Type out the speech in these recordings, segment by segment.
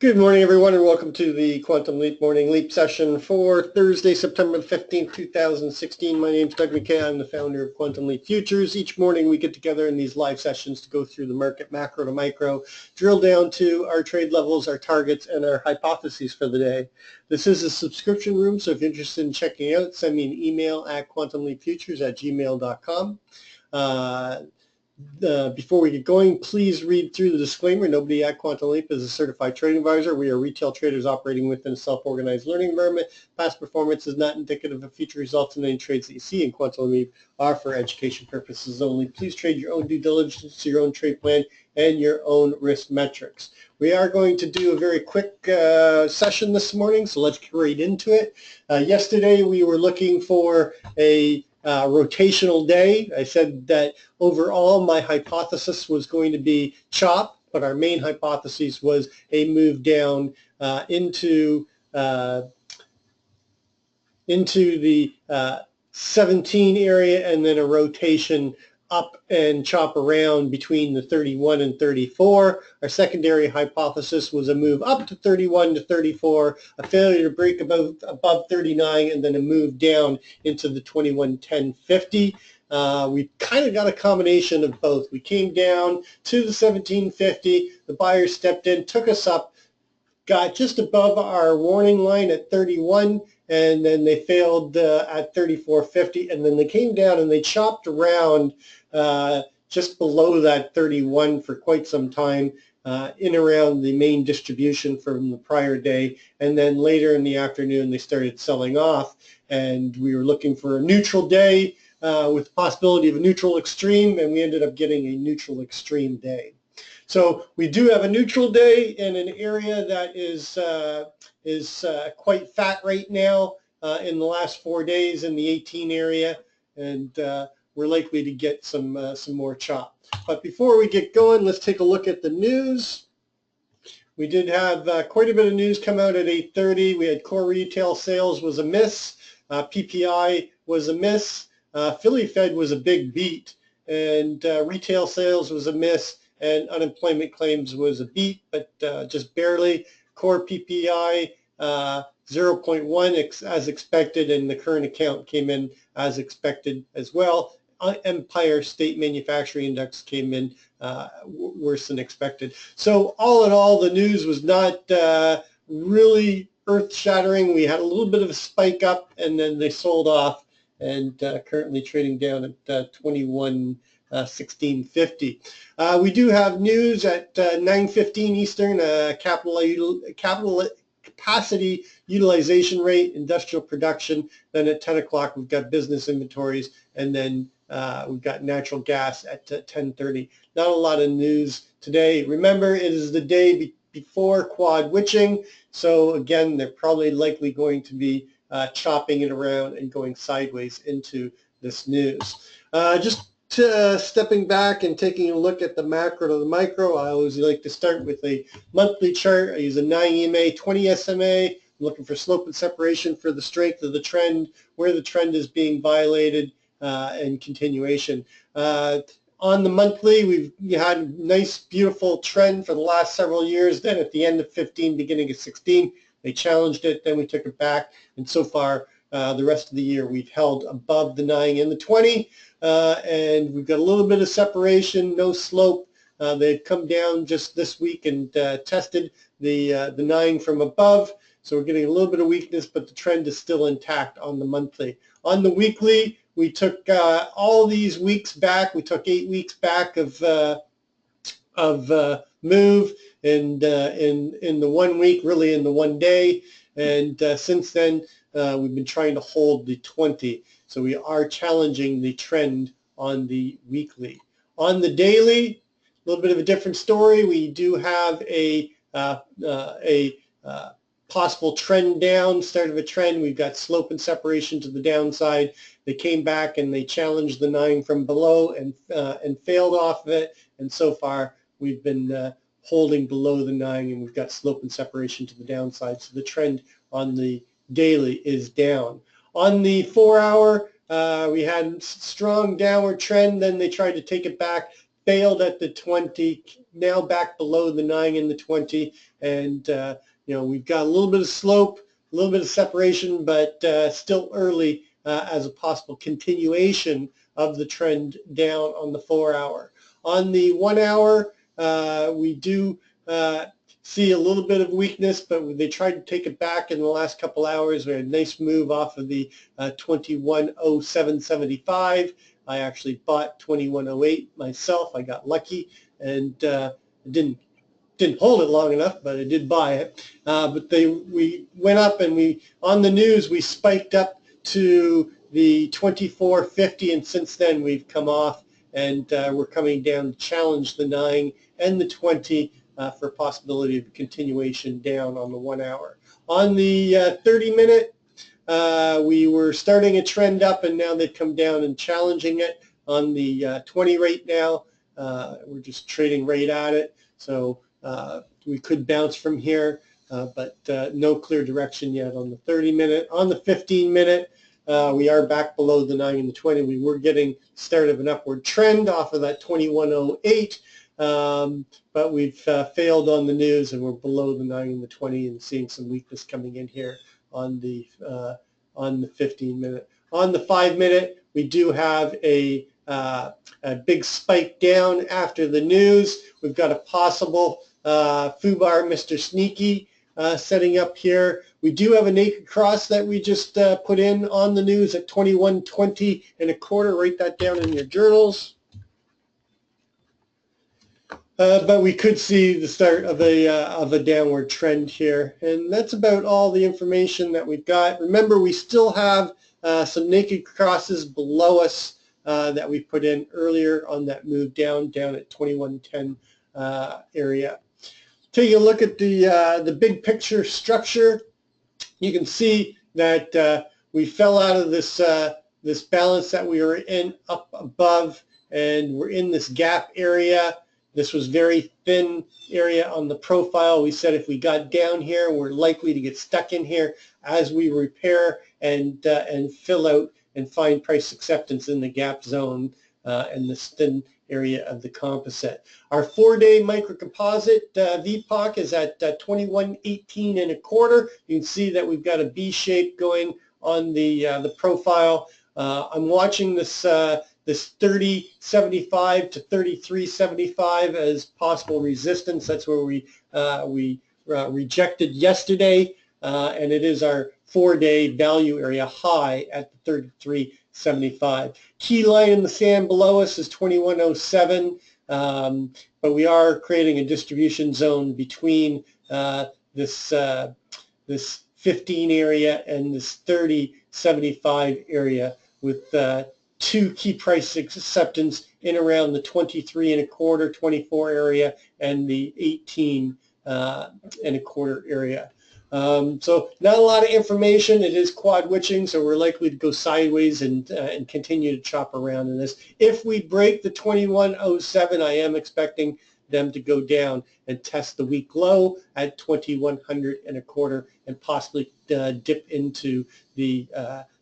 Good morning, everyone, and welcome to the Quantum Leap Morning Leap session for Thursday, September 15th, 2016. My name is Doug McKay. I'm the founder of Quantum Leap Futures. Each morning we get together in these live sessions to go through the market macro to micro, drill down to our trade levels, our targets, and our hypotheses for the day. This is a subscription room, so if you're interested in checking out, send me an email at quantumleapfutures@gmail.com. Before we get going, please read through the disclaimer. Nobody at Quantum Leap is a certified trading advisor. We are retail traders operating within a self-organized learning environment. Past performance is not indicative of future results, and any trades that you see in Quantum Leap are for education purposes only. Please trade your own due diligence, your own trade plan, and your own risk metrics. We are going to do a very quick session this morning, so let's get right into it. Yesterday we were looking for a rotational day. I said that overall my hypothesis was going to be chop, but our main hypothesis was a move down into the 17 area and then a rotation up and chop around between the 31 and 34. Our secondary hypothesis was a move up to 31 to 34, a failure to break above 39, and then a move down into the 21.1050. We kind of got a combination of both. We came down to the 1750, the buyers stepped in, took us up, got just above our warning line at 31, and then they failed at 34.50, and then they came down and they chopped around just below that 31 for quite some time, in around the main distribution from the prior day, and then later in the afternoon they started selling off, and we were looking for a neutral day with the possibility of a neutral extreme, and we ended up getting a neutral extreme day. So we do have a neutral day in an area that is quite fat right now in the last 4 days in the 18 area, and we're likely to get some more chop. But before we get going, let's take a look at the news. We did have quite a bit of news come out at 8:30. We had core retail sales was a miss, PPI was a miss, Philly Fed was a big beat, and retail sales was a miss, and unemployment claims was a beat, but just barely. Core PPI 0.1 as expected, and the current account came in as expected as well. Empire State Manufacturing Index came in worse than expected. So all in all, the news was not really earth-shattering. We had a little bit of a spike up, and then they sold off, and currently trading down at 21.1650. We do have news at 9:15 Eastern, capital capacity utilization rate, industrial production. Then at 10 o'clock we've got business inventories, and then we've got natural gas at 10:30. Not a lot of news today. Remember, it is the day before quad witching, so again, they're probably likely going to be chopping it around and going sideways into this news. Just stepping back and taking a look at the macro to the micro, I always like to start with a monthly chart. I use a 9 EMA, 20 SMA. I'm looking for slope and separation for the strength of the trend, where the trend is being violated, and continuation. On the monthly, we've had a nice, beautiful trend for the last several years. Then at the end of 15, beginning of 16, they challenged it, then we took it back, and so far the rest of the year we've held above the 9 and the 20, and we've got a little bit of separation, no slope. They've come down just this week and tested the 9 from above, so we're getting a little bit of weakness, but the trend is still intact on the monthly. On the weekly, we took all these weeks back. We took 8 weeks back of move, and in the 1 week, really in the 1 day, and since then we've been trying to hold the 20. So we are challenging the trend on the weekly. On the daily, a little bit of a different story. We do have a possible trend down, start of a trend. We've got slope and separation to the downside. They came back and they challenged the 9 from below and failed off of it. And so far we've been holding below the 9, and we've got slope and separation to the downside. So the trend on the daily is down. On the 4-hour, we had strong downward trend. Then they tried to take it back, failed at the 20, now back below the 9 and the 20, and we've got a little bit of slope, a little bit of separation, but still early as a possible continuation of the trend down on the 4-hour. On the 1-hour, we do see a little bit of weakness, but they tried to take it back in the last couple hours. We had a nice move off of the 2107.75. I actually bought 2108 myself. I got lucky and didn't hold it long enough, but I did buy it. But we went up, and on the news we spiked up to the 2450, and since then we've come off, and we're coming down to challenge the 9 and the 20 for possibility of continuation down on the 1-hour. On the 30-minute, we were starting a trend up, and now they've come down and challenging it. On the 20 rate now, we're just trading right at it, so we could bounce from here, but no clear direction yet on the 30-minute. On the 15-minute, we are back below the 9 and the 20. We were getting start of an upward trend off of that 2108, but we've failed on the news, and we're below the 9 and the 20 and seeing some weakness coming in here on the 15-minute. On the 5-minute, we do have a big spike down after the news. We've got a possible FUBAR Mr. Sneaky setting up here. We do have a naked cross that we just put in on the news at 21.20 Write that down in your journals. But we could see the start of a downward trend here, and that's about all the information that we've got. Remember, we still have some naked crosses below us that we put in earlier on that move down at 2110 area. Taking a look at the big picture structure, you can see that we fell out of this balance that we were in up above, and we're in this gap area. This was very thin area on the profile. We said if we got down here, we're likely to get stuck in here as we repair and fill out and find price acceptance in the gap zone and this thin area of the composite. Our 4-day microcomposite VPOC is at 21.18 You can see that we've got a B shape going on the profile. I'm watching this 30.75 to 33.75 as possible resistance. That's where we rejected yesterday, and it is our 4-day value area high at the 33.75. Key line in the sand below us is 2107, but we are creating a distribution zone between this 15 area and this 30.75 area with 2 key price acceptance in around the 23.25, 24 area and the 18.25 area. So not a lot of information. It is quad witching, so we're likely to go sideways and continue to chop around in this. If we break the 2107, I am expecting them to go down and test the week low at 2100.25 and possibly dip into the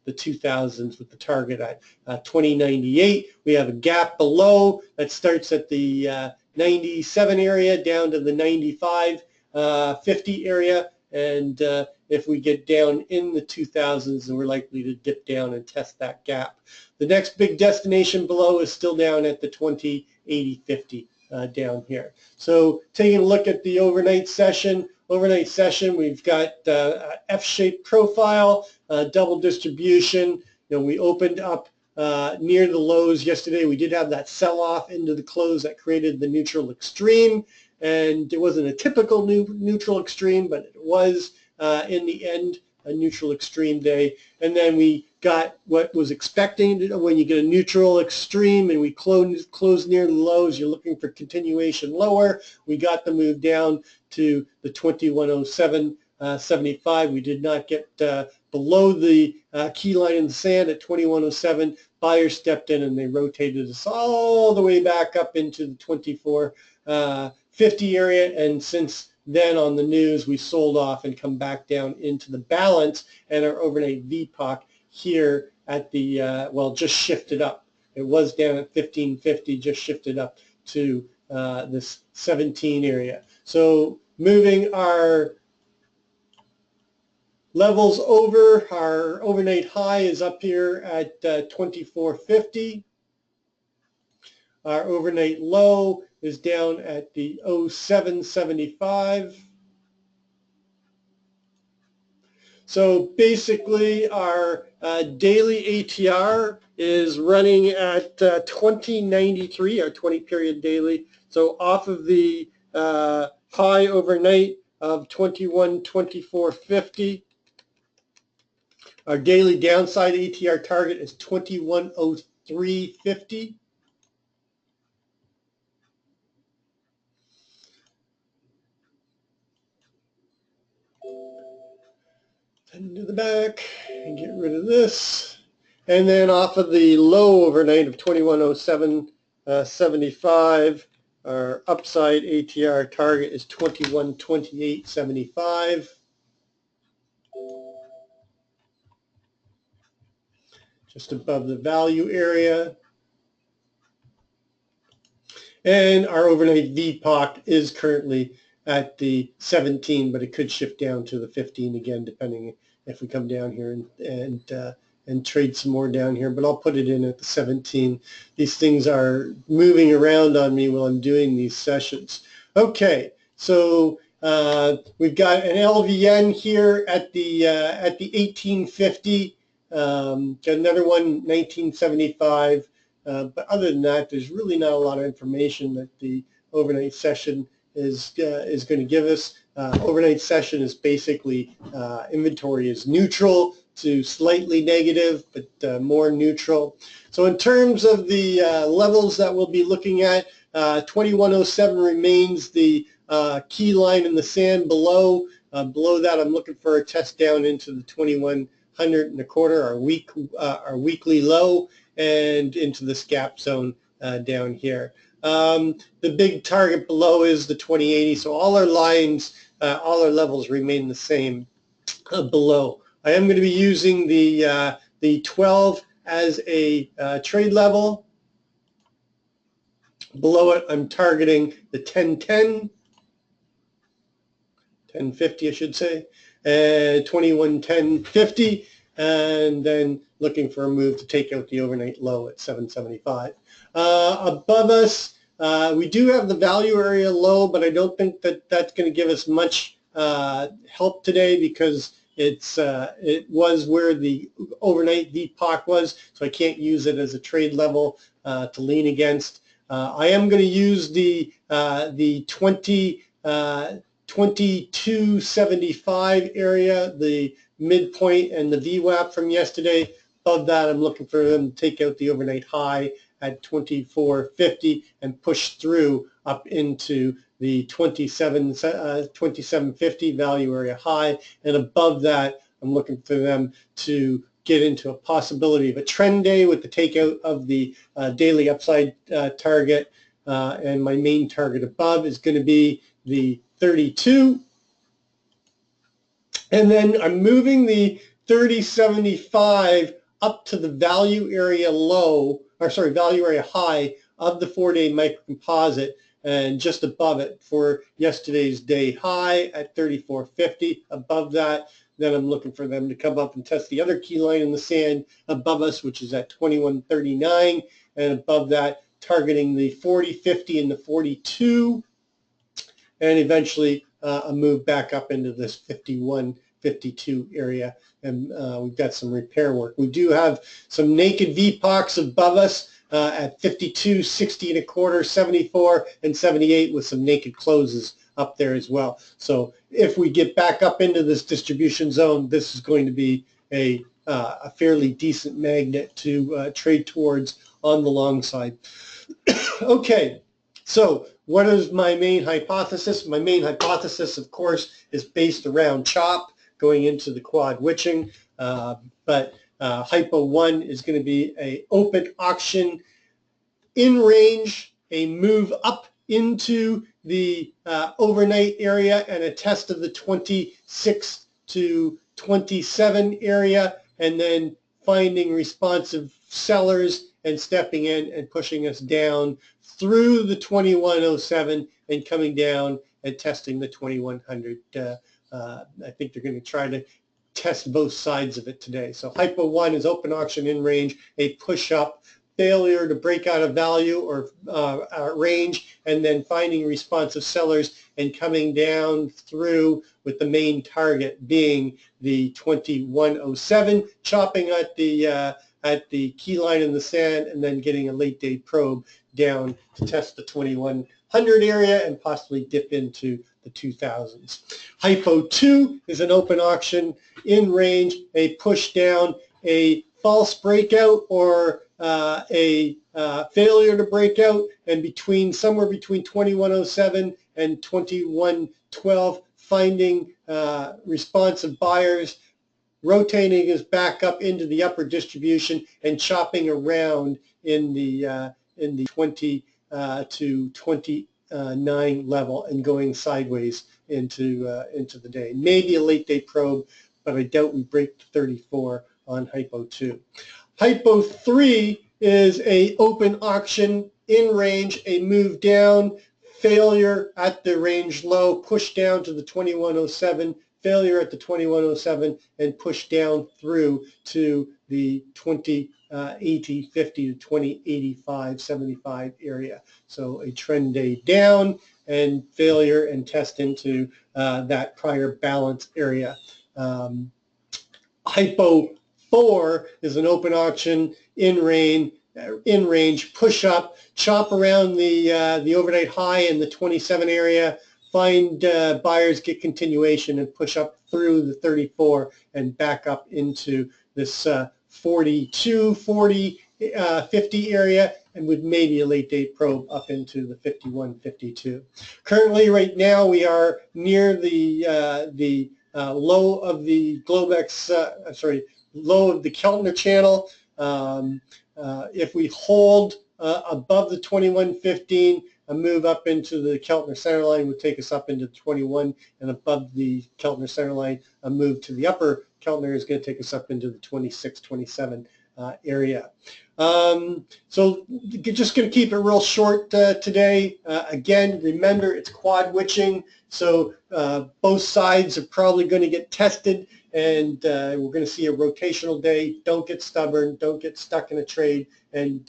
2000s with the target at 2098. We have a gap below that starts at the 97 area down to the 95.50 area, and if we get down in the 2000s, then we're likely to dip down and test that gap. The next big destination below is still down at the 2080.50 down here. So taking a look at the overnight session, we've got F-shaped profile, double distribution. We opened up near the lows yesterday. We did have that sell-off into the close that created the neutral extreme, and it wasn't a typical neutral extreme, but it was in the end a neutral extreme day. And then we got what was expecting when you get a neutral extreme and we close near the lows, you're looking for continuation lower. We got the move down to the 2107.75. We did not get below the key line in the sand at 2107. Buyers stepped in and they rotated us all the way back up into the 24.50 area, and since then on the news we sold off and come back down into the balance, and our overnight VPOC here at the just shifted up. It was down at 1550, just shifted up to this 17 area. So moving our levels over, our overnight high is up here at 2450. Our overnight low is down at the 0775. So basically our daily ATR is running at 2093, our 20-period daily. So off of the high overnight of 2124.50. Our daily downside ATR target is 2103.50. Into the back and get rid of this. And then off of the low overnight of 2107.75, our upside ATR target is 2128.75. Just above the value area. And our overnight VPOC is currently at the 17, but it could shift down to the 15 again, depending if we come down here and trade some more down here. But I'll put it in at the 17. These things are moving around on me while I'm doing these sessions. Okay, so we've got an LVN here at the 1850. Got another one, 1975. But other than that, there's really not a lot of information that the overnight session is going to give us. Overnight session is basically inventory is neutral to slightly negative, but more neutral. So in terms of the levels that we'll be looking at, 2107 remains the key line in the sand below. Below that, I'm looking for a test down into the 2100.25, our weekly low, and into this gap zone down here. The big target below is the 2080, so all our lines, all our levels remain the same below. I am going to be using the 12 as a trade level. Below it, I'm targeting the 1010, 1050 I should say, and 2110.50, and then looking for a move to take out the overnight low at 775. Above us, we do have the value area low, but I don't think that that's going to give us much help today because it was where the overnight VPOC was, so I can't use it as a trade level to lean against. I am going to use the 2275 area, the midpoint and the VWAP from yesterday. Above that, I'm looking for them to take out the overnight high at 2450 and push through up into the 2750 value area high. And above that, I'm looking for them to get into a possibility of a trend day with the takeout of the daily upside target. And my main target above is going to be the 32. And then I'm moving the 3075 up to the value area low, or sorry, value area high of the 4-day microcomposite, and just above it for yesterday's day high at 3450. Above that, then I'm looking for them to come up and test the other key line in the sand above us, which is at 2139, and above that, targeting the 4050 and the 42, and eventually a move back up into this 51, 52 area, and we've got some repair work. We do have some naked VPOCs above us at 52, 60.25, 74, and 78 with some naked closes up there as well. So if we get back up into this distribution zone, this is going to be a fairly decent magnet to trade towards on the long side. Okay, so what is my main hypothesis? My main hypothesis, of course, is based around CHOP going into the quad witching, but Hypo 1 is going to be an open auction in range, a move up into the overnight area, and a test of the 26 to 27 area, and then finding responsive sellers and stepping in and pushing us down through the 2107 and coming down and testing the 2100. I think they're going to try to test both sides of it today. So hypo 1 is open auction in range, a push up, failure to break out of value or range, and then finding responsive sellers and coming down through with the main target being the 2107, chopping at the key line in the sand, and then getting a late day probe down to test the 2100 area and possibly dip into the 2000s. Hypo 2 is an open auction in range, a push down, a false breakout or a failure to break out, and somewhere between 2107 and 2112, finding responsive buyers, rotating us back up into the upper distribution and chopping around in the 20 to 29 level and going sideways into the day. Maybe a late day probe, but I doubt we break 34 on hypo 2. Hypo 3 is a open auction in range, a move down, failure at the range low, push down to the 2107, failure at the 2107, and push down through to the 2080, 50 to 2085, 75 area. So a trend day down and failure and test into that prior balance area. Hypo 4 is an open auction in range, push up, chop around the overnight high in the 27 area, find buyers, get continuation, and push up through the 34 and back up into this 42, 40, 50 area, and with maybe a late day probe up into the 51, 52. Currently, right now, we are near the low of the Globex, low of the Keltner channel. If we hold above the 2115, a move up into the Keltner center line would take us up into 21, and above the Keltner center line, a move to the upper Keltner is going to take us up into the 26, 27 area. So just going to keep it real short today. Again, remember, it's quad witching, so both sides are probably going to get tested, and we're going to see a rotational day. Don't get stubborn. Don't get stuck in a trade and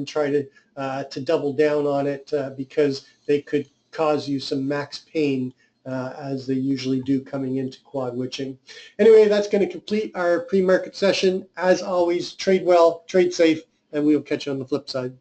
try to double down on it because they could cause you some max pain as they usually do coming into quad witching. Anyway, that's going to complete our pre-market session. As always, trade well, trade safe, and we'll catch you on the flip side.